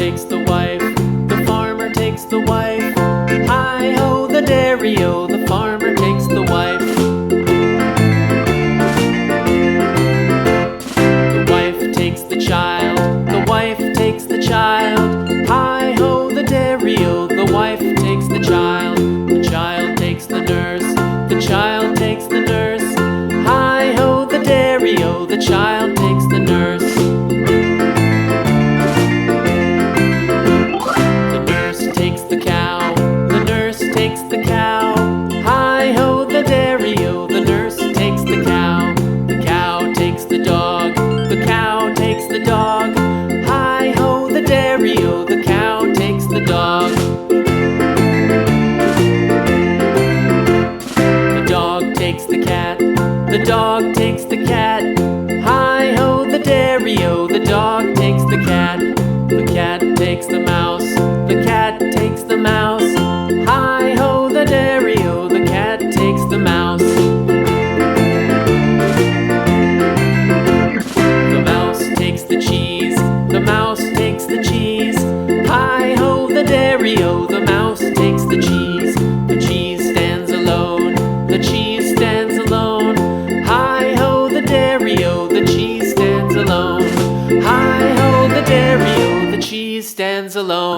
takes the wife, the farmer takes the wife. Hi-ho, the dairy-o, the farmer takes the wife. The wife takes the child, the wife takes the child. Hi-ho, the dairy-o, the wife takes the child. The child takes the nurse, the child takes the nurse. Hi-ho, the dairy-o, the child takes the nurse. The nurse takes the cow, the nurse takes the cow. Hi-ho, the dairy-o, the nurse takes the cow. The cow takes the dog, the cow takes the dog. Hi-ho, the dairy-o, the cow takes the dog. The dog takes the cat, the dog takes the cat. Hi-ho, the dairy-o, the dog takes the cat. The cat takes the mouse, the cat takes the mouse. Hi-ho, the dairy-o, the cat takes the mouse. The mouse takes the cheese, the mouse takes the cheese. Hi-ho, the dairy-o, the mouse takes the cheese. The cheese stands alone, the cheese stands alone. Hi-ho, the dairy-o, the cheese stands alone. Hi-ho, the dairy-o, the cheese stands alone.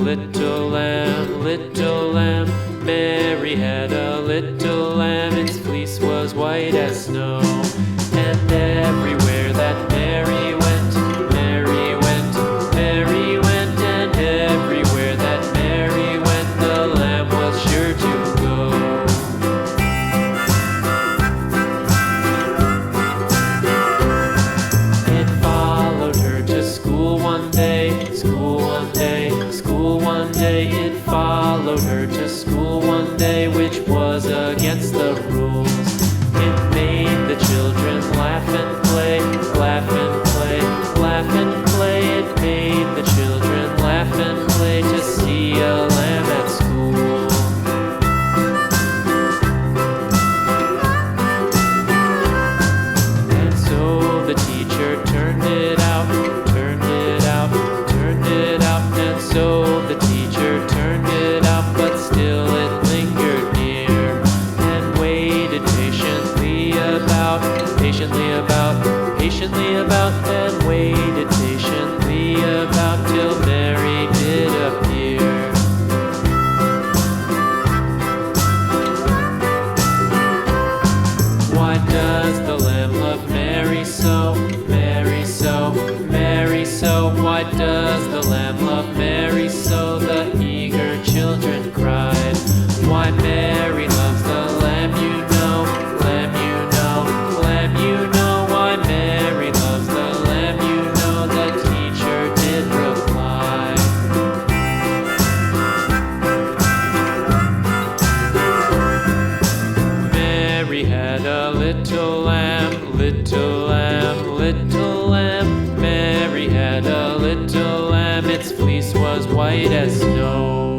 Little lamb, little lamb, Mary had a little lamb, its fleece was white as snow. And everywhere that Mary went, Mary went, Mary went, and everywhere that Mary went, the lamb was sure to go. It followed her to school one day, school one day, school one day. It followed her to school one day, which was against the rules. It made the children laugh and play, laugh and play, laugh and play. It made the children laugh and play to see a lamb at school. little lamb. Mary had a little lamb. Its fleece was white as snow.